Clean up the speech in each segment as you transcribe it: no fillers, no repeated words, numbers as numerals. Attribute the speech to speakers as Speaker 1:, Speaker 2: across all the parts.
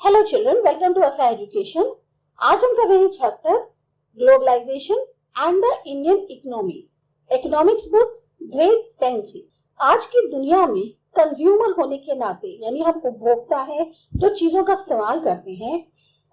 Speaker 1: Hello children, welcome to असा education. आज हम कर रहे हैं chapter globalization and the Indian economy, economics book grade 10 से। आज की दुनिया में कंज्यूमर होने के नाते यानी हम उपभोक्ता हैं जो चीजों का इस्तेमाल करते हैं,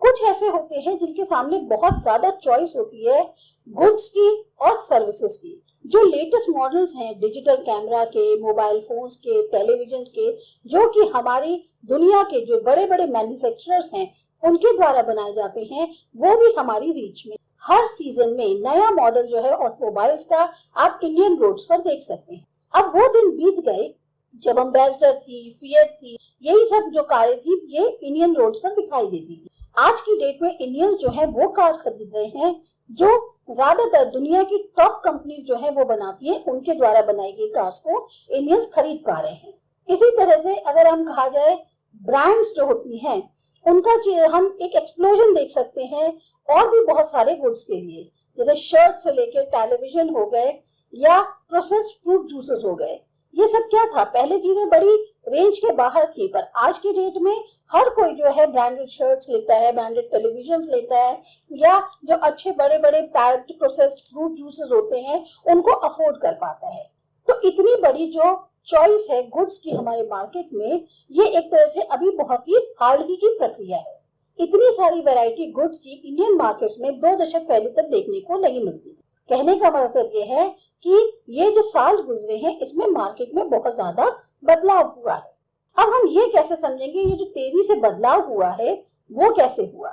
Speaker 1: कुछ ऐसे होते हैं जिनके सामने बहुत ज्यादा चॉइस होती है गुड्स की और सर्विसेज की। जो लेटेस्ट मॉडल्स हैं डिजिटल कैमरा के, मोबाइल फोन्स के, टेलीविजन के, जो कि हमारी दुनिया के जो बड़े बड़े मैन्युफैक्चरर्स हैं उनके द्वारा बनाए जाते हैं, वो भी हमारी रीच में। हर सीजन में नया मॉडल जो है ऑटोमोबाइल्स का आप इंडियन रोड्स पर देख सकते हैं। अब वो दिन बीत गए जब एम्बेसडर थी, फिएट थी, यही सब जो कारें थी ये इंडियन रोड्स पर दिखाई देती थी। आज की डेट में इंडियंस जो है वो कार खरीद रहे हैं जो ज्यादातर दुनिया की टॉप कंपनीज जो है वो बनाती है, उनके द्वारा बनाई गई कार्स को इंडियंस खरीद पा रहे हैं। इसी तरह से अगर हम कहा जाए ब्रांड्स जो होती हैं उनका हम एक एक्सप्लोजन देख सकते हैं और भी बहुत सारे गुड्स के लिए, जैसे शर्ट से लेकर टेलीविजन हो गए या प्रोसेस्ड फ्रूट जूसेस हो गए। ये सब क्या था, पहले चीजें बड़ी रेंज के बाहर थी, पर आज की डेट में हर कोई जो है ब्रांडेड शर्ट्स लेता है, ब्रांडेड टेलीविजन लेता है, या जो अच्छे बड़े बड़े पैक्ड प्रोसेस्ड फ्रूट जूसेस होते हैं उनको अफोर्ड कर पाता है। तो इतनी बड़ी जो चॉइस है गुड्स की हमारे मार्केट में, ये एक तरह से अभी बहुत ही हाल ही की प्रक्रिया है। इतनी सारी वैरायटी गुड्स की इंडियन मार्केट्स में 2 दशक पहले तक देखने को नहीं मिलती थी। कहने का मतलब ये है कि ये जो साल गुजरे हैं इसमें मार्केट में बहुत ज्यादा बदलाव हुआ है। अब हम ये कैसे समझेंगे ये जो तेजी से बदलाव हुआ है वो कैसे हुआ,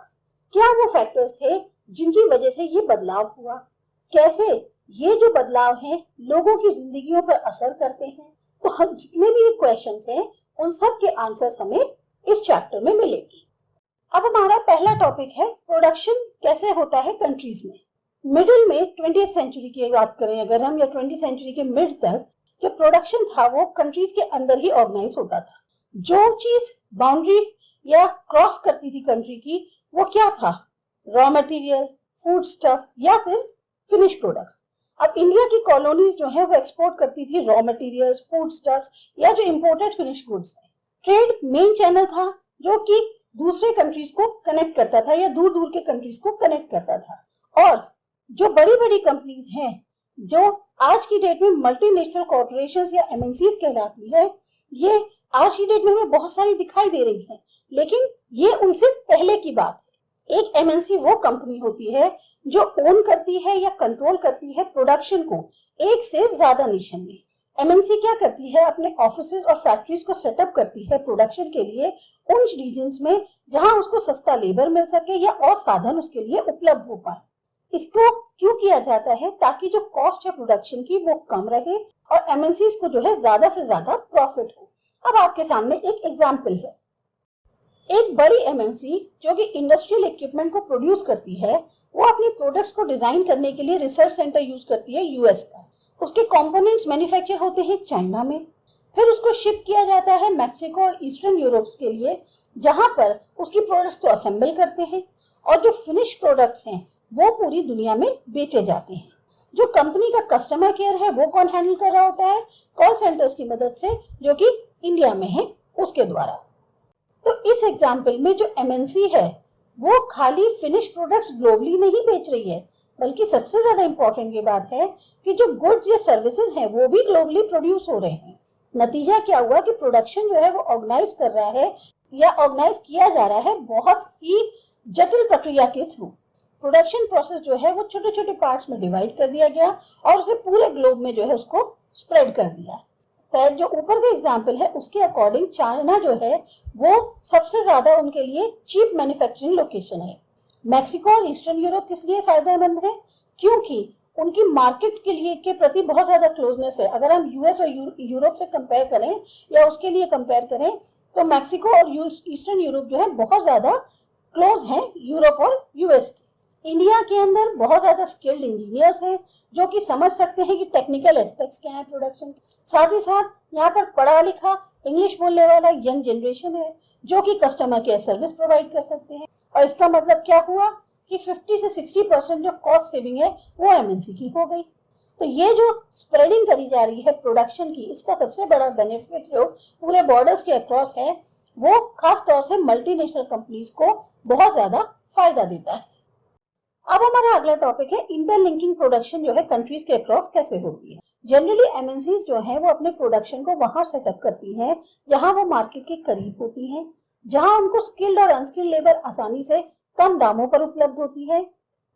Speaker 1: क्या वो फैक्टर्स थे जिनकी वजह से ये बदलाव हुआ, कैसे ये जो बदलाव हैं लोगों की जिंदगियों पर असर करते हैं। तो हम जितने भी क्वेश्चंस हैं उन सब के आंसर्स हमें इस चैप्टर में मिलेगी। अब हमारा पहला टॉपिक है प्रोडक्शन कैसे होता है कंट्रीज में। मिडिल में 20th सेंचुरी की बात करें अगर हम, या 20th सेंचुरी के मिड तक जो प्रोडक्शन था वो कंट्रीज के अंदर ही ऑर्गेनाइज होता था। जो चीज बाउंड्री या क्रॉस करती थी कंट्री की वो क्या था, रॉ मटेरियल, फूड स्टफ या फिर फिनिश प्रोडक्ट्स। अब इंडिया की कॉलोनीज जो है वो एक्सपोर्ट करती थी रॉ मटेरियल्स, फूड स्टफ्स या जो इंपोर्टेड फिनिश गुड्स है। ट्रेड मेन चैनल था जो कि दूसरे कंट्रीज को कनेक्ट करता था या दूर दूर के कंट्रीज को कनेक्ट करता था। और जो बड़ी बड़ी कंपनीज हैं जो आज की डेट में मल्टीनेशनल कॉर्पोरेशंस या एमएनसीज कहलाती है, ये आज की डेट में हमें बहुत सारी दिखाई दे रही है, लेकिन ये उनसे पहले की बात है। एक एमएनसी वो कंपनी होती है जो ओन करती है या कंट्रोल करती है प्रोडक्शन को एक से ज्यादा नेशन में। एमएनसी क्या करती है, अपने ऑफिसेज और फैक्ट्रीज को सेटअप करती है प्रोडक्शन के लिए उन रीजन्स में जहां उसको सस्ता लेबर मिल सके या और साधन उसके लिए उपलब्ध हो पाए। इसको क्यों किया जाता है, ताकि जो कॉस्ट है प्रोडक्शन की वो कम रहे और एमएनसीज को जो है ज्यादा से ज्यादा प्रॉफिट हो। अब आपके सामने एक एग्जांपल है। एक बड़ी एमएनसी जो कि इंडस्ट्रियल इक्विपमेंट को प्रोड्यूस करती है, वो अपनी प्रोडक्ट्स को डिजाइन करने के लिए रिसर्च सेंटर यूज करती है यूएस का। उसके कंपोनेंट्स मैन्युफैक्चर होते हैं चाइना में, फिर उसको शिप किया जाता है मैक्सिको और ईस्टर्न यूरोप के लिए, जहां पर उसकी प्रोडक्ट्स को असेंबल करते हैं और जो फिनिश प्रोडक्ट्स हैं वो पूरी दुनिया में बेचे जाते हैं। जो कंपनी का कस्टमर केयर है वो कौन हैंडल कर रहा होता है, कॉल सेंटर्स की मदद से जो कि इंडिया में है उसके द्वारा। तो इस एग्जांपल में जो एमएनसी है वो खाली फिनिश प्रोडक्ट्स ग्लोबली नहीं बेच रही है, बल्कि सबसे ज्यादा इंपॉर्टेंट ये बात है कि जो गुड्स या सर्विसेज हैं वो भी ग्लोबली प्रोड्यूस हो रहे हैं। नतीजा क्या हुआ कि प्रोडक्शन जो है वो ऑर्गेनाइज कर रहा है या ऑर्गेनाइज किया जा रहा है बहुत ही जटिल प्रक्रिया के थ्रू। प्रोडक्शन प्रोसेस जो है वो छोटे छोटे पार्ट्स में डिवाइड कर दिया गया और उसे पूरे ग्लोब में जो है उसको स्प्रेड कर दिया। फिर जो ऊपर का एग्जांपल है उसके अकॉर्डिंग चाइना जो है वो सबसे ज्यादा उनके लिए चीप मैन्युफैक्चरिंग लोकेशन है। मैक्सिको और ईस्टर्न यूरोप किस लिए फायदेमंद है, क्योंकि उनकी मार्केट के लिए के प्रति बहुत ज्यादा क्लोजनेस है। अगर हम यूएस और यूरोप से कंपेयर करें या उसके लिए कंपेयर करें तो मैक्सिको और ईस्टर्न यूरोप जो है बहुत ज्यादा क्लोज है यूरोप और यूएस के। इंडिया के अंदर बहुत ज्यादा स्किल्ड इंजीनियर्स हैं जो कि समझ सकते हैं कि टेक्निकल एस्पेक्ट्स क्या है प्रोडक्शन। साथ ही साथ यहाँ पर पढ़ा लिखा इंग्लिश बोलने वाला यंग जनरेशन है जो कि कस्टमर केयर सर्विस प्रोवाइड कर सकते हैं। और इसका मतलब क्या हुआ कि 50 से 60% जो कॉस्ट सेविंग है वो एमएनसी की हो गई। तो ये जो स्प्रेडिंग करी जा रही है प्रोडक्शन की, इसका सबसे बड़ा बेनिफिट जो पूरे बॉर्डर्स के अक्रॉस है वो खास तौर से मल्टीनेशनल कंपनीज को बहुत ज्यादा फायदा देता है। अब हमारा अगला टॉपिक है इंटरलिंकिंग प्रोडक्शन जो है कंट्रीज के अक्रॉस कैसे होती है। जनरली एमएनसीज जो है वो अपने प्रोडक्शन को वहां सेटअप करती हैं जहां वो मार्केट के करीब होती हैं, जहां उनको स्किल्ड और अनस्किल्ड लेबर आसानी से कम दामों पर उपलब्ध होती है,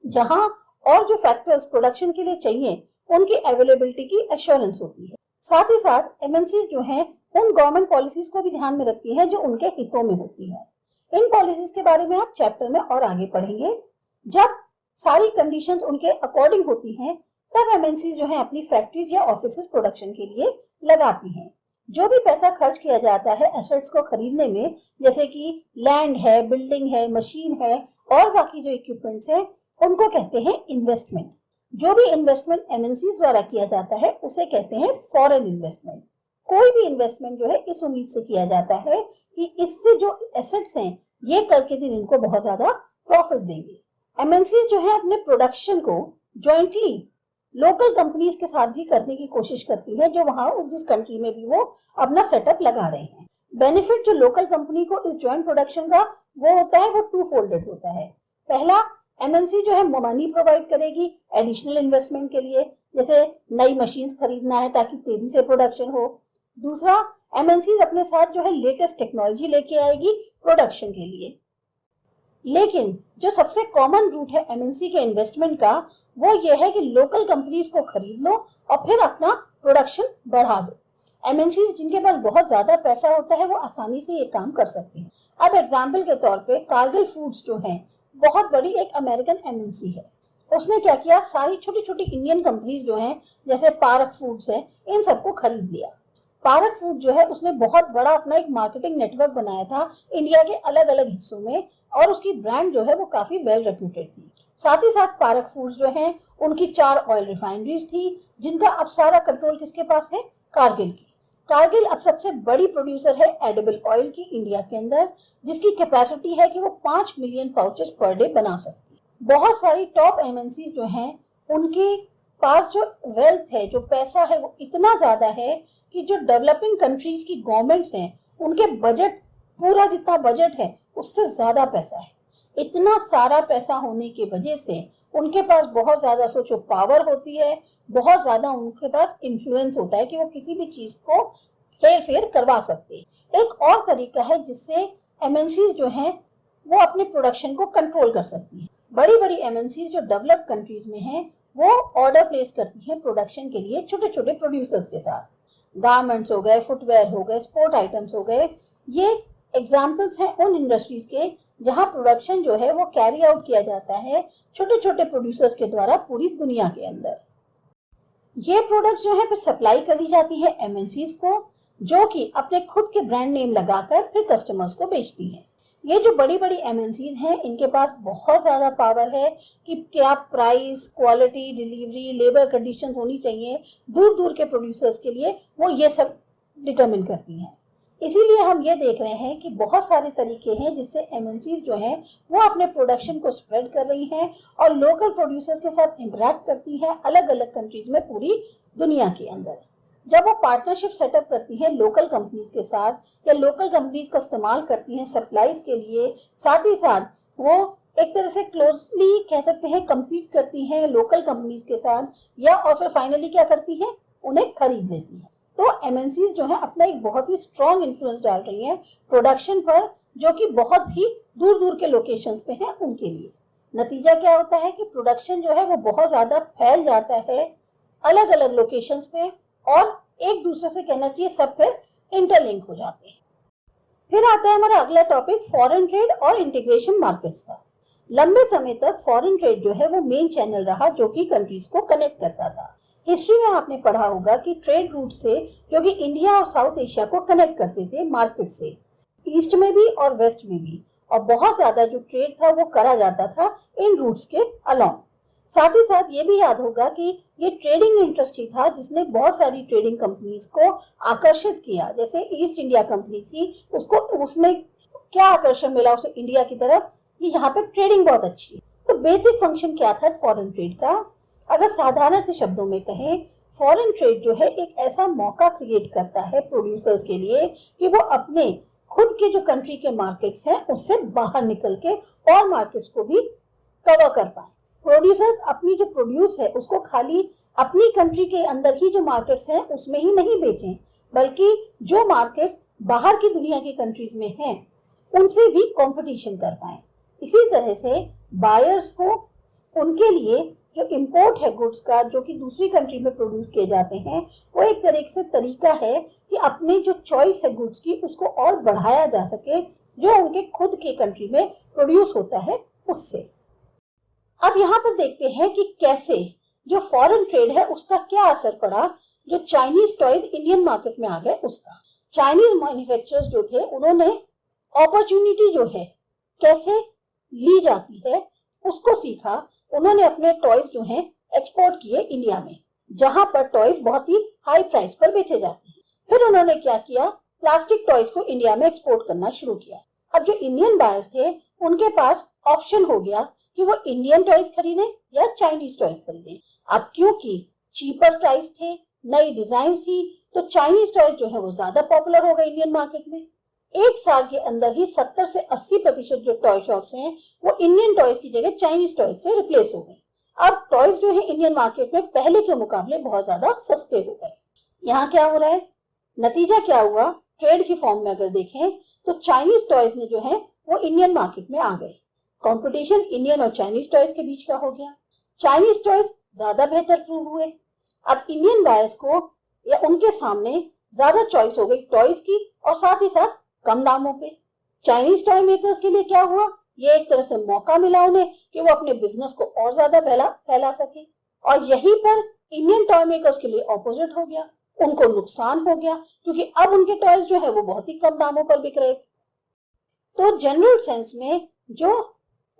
Speaker 1: जहां और जो फैक्टर्स प्रोडक्शन के लिए चाहिए उनकी अवेलेबिलिटी की एश्योरेंस होती है। साथ ही साथ एमएनसीज जो हैं उन गवर्नमेंट पॉलिसीज को भी ध्यान में रखती हैं जो उनके हितों में होती है। इन पॉलिसीज के बारे में आप चैप्टर में और आगे पढ़ेंगे। जब सारी कंडीशंस उनके अकॉर्डिंग होती हैं तब एमएनसीज जो है अपनी फैक्ट्रीज या ऑफिसेज प्रोडक्शन के लिए लगाती हैं। जो भी पैसा खर्च किया जाता है एसेट्स को खरीदने में, जैसे कि लैंड है, बिल्डिंग है, मशीन है और बाकी जो इक्विपमेंट्स है, उनको कहते हैं इन्वेस्टमेंट। जो भी इन्वेस्टमेंट एमएनसीज द्वारा किया जाता है उसे कहते हैं फॉरेन इन्वेस्टमेंट। कोई भी इन्वेस्टमेंट जो है इस उम्मीद से किया जाता है कि इससे जो एसेट्स हैं ये कल के दिन इनको बहुत ज्यादा प्रॉफिट देंगे। एमएनसीज जो है अपने प्रोडक्शन को ज्वाइंटली लोकल कंपनीज के साथ भी करने की कोशिश करती है जो वहां जिस कंट्री में भी वो अपना सेटअप लगा रहे हैं। बेनिफिट जो लोकल कंपनी को इस ज्वाइंट प्रोडक्शन का वो होता है वो टू फोल्डेड होता है। पहला, एमएनसी जो है मनी प्रोवाइड करेगी एडिशनल इन्वेस्टमेंट के लिए, जैसे नई मशीन्स खरीदना है ताकि तेजी से प्रोडक्शन हो। दूसरा, एमएनसी अपने साथ जो है लेटेस्ट टेक्नोलॉजी लेके आएगी प्रोडक्शन के लिए। लेकिन जो सबसे कॉमन रूट है एमएनसी के इन्वेस्टमेंट का वो ये है कि लोकल कंपनीज को खरीद लो और फिर अपना प्रोडक्शन बढ़ा दो। एमएनसी जिनके पास बहुत ज्यादा पैसा होता है वो आसानी से ये काम कर सकते हैं। अब एग्जाम्पल के तौर पे कारगिल फूड्स जो है बहुत बड़ी एक अमेरिकन एमएनसी है। उसने क्या किया, सारी छोटी छोटी इंडियन कंपनीज जो हैं जैसे पारक फूड्स है इन सबको खरीद लिया। पारक फूड जो है उसने बहुत बड़ा अपना एक मार्केटिंग नेटवर्क बनाया था इंडिया के अलग अलग हिस्सों में और उसकी ब्रांड जो है वो काफी वेल रेप्यूटेड थी। साथ ही साथ पारक फूड्स जो है उनकी 4 ऑयल रिफाइनरीज थी जिनका अब सारा कंट्रोल किसके पास है, कारगिल की। कारगिल अब सबसे बड़ी प्रोड्यूसर है एडिबल ऑयल की इंडिया के अंदर, जिसकी कैपेसिटी है कि वो 5 मिलियन पाउचेस पर डे बना सकती है। बहुत सारी टॉप एमएनसीज जो हैं उनके पास जो वेल्थ है, जो पैसा है वो इतना ज्यादा है कि जो डेवलपिंग कंट्रीज की गवर्नमेंट्स हैं उनके बजट, पूरा जितना बजट है उससे ज्यादा पैसा है। इतना सारा पैसा होने की वजह से उनके पास बहुत ज्यादा सोचो पावर होती है, बहुत ज्यादा उनके पास इन्फ्लुएंस होता है कि वो किसी भी चीज को हेर फेर करवा सकते हैं। एक और तरीका है जिससे एमएनसीज जो हैं वो अपने प्रोडक्शन को कंट्रोल कर सकती हैं। बड़ी बड़ी एमएनसीज जो डेवलप्ड कंट्रीज में हैं वो ऑर्डर प्लेस करती हैं प्रोडक्शन के लिए छोटे छोटे प्रोड्यूसर्स के साथ। गारमेंट्स हो गए, फुटवेयर हो गए, स्पोर्ट आइटम्स हो गए, ये एग्जाम्पल्स हैं उन इंडस्ट्रीज के जहां प्रोडक्शन जो है वो कैरी आउट किया जाता है छोटे छोटे प्रोड्यूसर्स के द्वारा पूरी दुनिया के अंदर। ये प्रोडक्ट्स जो है फिर सप्लाई करी जाती है एमएनसीज को, जो कि अपने खुद के ब्रांड नेम लगाकर फिर कस्टमर्स को बेचती हैं। ये जो बड़ी बड़ी एमएनसीज हैं इनके पास बहुत ज्यादा पावर है कि क्या price, quality, delivery, labour conditions होनी चाहिए दूर दूर के प्रोड्यूसर्स के लिए, वो ये सब डिटरमिन करती हैं। इसीलिए हम ये देख रहे हैं कि बहुत सारे तरीके हैं जिससे एमएनसीज जो हैं वो अपने प्रोडक्शन को स्प्रेड कर रही हैं और लोकल प्रोड्यूसर्स के साथ इंटरेक्ट करती हैं अलग अलग कंट्रीज में पूरी दुनिया के अंदर। जब वो पार्टनरशिप सेटअप करती हैं लोकल कंपनीज के साथ या लोकल कंपनीज का इस्तेमाल करती हैं सप्लाईज के लिए, साथ ही साथ वो एक तरह से क्लोजली कह सकते हैं कम्पीट करती हैं लोकल कंपनीज के साथ, या और फिर फाइनली क्या करती हैं, उन्हें खरीद लेती हैं। तो एमएनसीज जो है अपना एक बहुत ही स्ट्रॉन्ग इन्फ्लुएंस डाल रही हैं प्रोडक्शन पर, जो कि बहुत ही दूर दूर के लोकेशंस पे हैं उनके लिए। नतीजा क्या होता है कि प्रोडक्शन जो है वो बहुत ज्यादा फैल जाता है अलग अलग लोकेशंस पे और एक दूसरे से कहना चाहिए सब फिर इंटरलिंक हो जाते हैं। फिर आता है हमारा अगला टॉपिक फॉरेन ट्रेड और इंटीग्रेशन मार्केट्स का। लंबे समय तक फॉरेन ट्रेड जो है वो मेन चैनल रहा जो कि कंट्रीज को कनेक्ट करता था। हिस्ट्री में आपने पढ़ा होगा कि ट्रेड रूट्स थे जो कि इंडिया और साउथ एशिया को कनेक्ट करते थे मार्केट से, ईस्ट में भी और वेस्ट में भी, और बहुत ज्यादा जो ट्रेड था वो करा जाता था इन रूट्स के अलोंग। साथ ही साथ ये भी याद होगा कि ये ट्रेडिंग इंडस्ट्री था जिसने बहुत सारी ट्रेडिंग कंपनीज को आकर्षित किया। जैसे ईस्ट इंडिया कंपनी थी, उसने क्या आकर्षण मिला उसे इंडिया की तरफ कि यहाँ पे ट्रेडिंग बहुत अच्छी है। तो बेसिक फंक्शन क्या था फॉरेन ट्रेड का, अगर साधारण से शब्दों में कहें, फॉरेन ट्रेड जो है एक ऐसा मौका क्रिएट करता है प्रोड्यूसर्स के लिए कि वो अपने खुद के जो कंट्री के मार्केट्स हैं उससे बाहर निकल के और मार्केट्स को भी कवर कर पाए। प्रोड्यूसर्स अपनी जो प्रोड्यूस है उसको खाली अपनी कंट्री के अंदर ही जो मार्केट्स हैं उसमें ही नहीं बेचें, बल्कि जो मार्केट्स बाहर की दुनिया की कंट्रीज में हैं उनसे भी कंपटीशन कर पाए। इसी तरह से बायर्स को उनके लिए जो इंपोर्ट है गुड्स का, जो कि दूसरी कंट्री में प्रोड्यूस किए जाते हैं, वो एक तरीके से तरीका है कि अपनी जो चॉइस है गुड्स की उसको और बढ़ाया जा सके जो उनके खुद के कंट्री में प्रोड्यूस होता है उससे। अब यहाँ पर देखते हैं कि कैसे जो फॉरेन ट्रेड है उसका क्या असर पड़ा जो चाइनीज टॉयज इंडियन मार्केट में आ गए उसका। चाइनीज मैन्युफैक्चरर्स जो थे उन्होंने अपॉर्चुनिटी जो है कैसे ली जाती है उसको सीखा। उन्होंने अपने टॉयज जो हैं एक्सपोर्ट किए इंडिया में, जहां पर टॉयज बहुत ही हाई प्राइस पर बेचे जाते हैं। फिर उन्होंने क्या किया, प्लास्टिक टॉयज को इंडिया में एक्सपोर्ट करना शुरू किया। अब जो इंडियन बायर्स थे उनके पास ऑप्शन हो गया कि वो इंडियन टॉयज खरीदें या चाइनीज टॉयज खरीदें। अब क्योंकि चीपर प्राइस थे, नई डिजाइन थी, तो चाइनीज टॉयज जो है वो ज्यादा पॉपुलर हो गए इंडियन मार्केट में। एक साल के अंदर ही 70 से 80% जो टॉय शॉप्स हैं वो इंडियन टॉयज की जगह चाइनीज टॉयज से रिप्लेस हो गए। अब टॉयज जो है इंडियन मार्केट में पहले के मुकाबले बहुत ज्यादा सस्ते हो गए। यहाँ क्या हो रहा है, नतीजा क्या हुआ, ट्रेड की फॉर्म में अगर देखें तो चाइनीज टॉयज ने जो है वो इंडियन मार्केट में आ गए। कंपटीशन इंडियन और चाइनीज टॉयज के बीच का हो गया। चाइनीज टॉयज ज्यादा बेहतर प्रूव हुए। अब इंडियन बायर्स को या उनके सामने ज्यादा चॉइस हो गई टॉयज की और साथ ही साथ कम दामों पे। चाइनीज टॉय मेकर्स के लिए क्या हुआ, ये एक तरह से मौका मिला उन्हें कि वो अपने बिजनेस को और ज्यादा फैला सके। और यहीं पर इंडियन टॉय मेकर्स के लिए ऑपोजिट हो गया, उनको नुकसान हो गया क्योंकि अब उनके टॉयज जो है वो बहुत ही कम दामों पर बिक रहे थे। तो जनरल सेंस में जो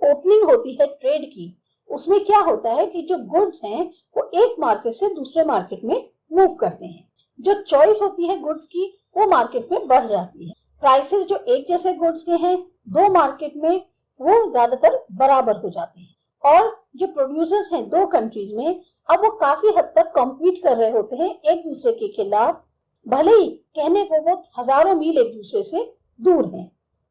Speaker 1: ओपनिंग होती है ट्रेड की उसमें क्या होता है कि जो गुड्स हैं वो एक मार्केट से दूसरे मार्केट में मूव करते हैं। जो चॉइस होती है गुड्स की वो मार्केट में बढ़ जाती है। प्राइसेस जो एक जैसे गुड्स के हैं दो मार्केट में वो ज्यादातर बराबर हो जाते हैं। और जो प्रोड्यूसर्स हैं दो कंट्रीज में अब वो काफी हद तक कॉम्पीट कर रहे होते हैं एक दूसरे के खिलाफ, भले ही कहने को वो हजारों मील एक दूसरे से दूर हैं।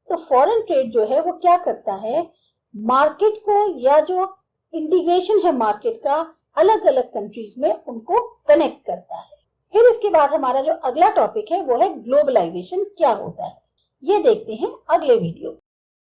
Speaker 1: तो फॉरेन ट्रेड जो है वो क्या करता है, मार्केट को या जो इंटीग्रेशन है मार्केट का अलग अलग कंट्रीज में उनको कनेक्ट करता है। फिर इसके बाद हमारा जो अगला टॉपिक है वो है ग्लोबलाइजेशन क्या होता है, ये देखते हैं अगले वीडियो।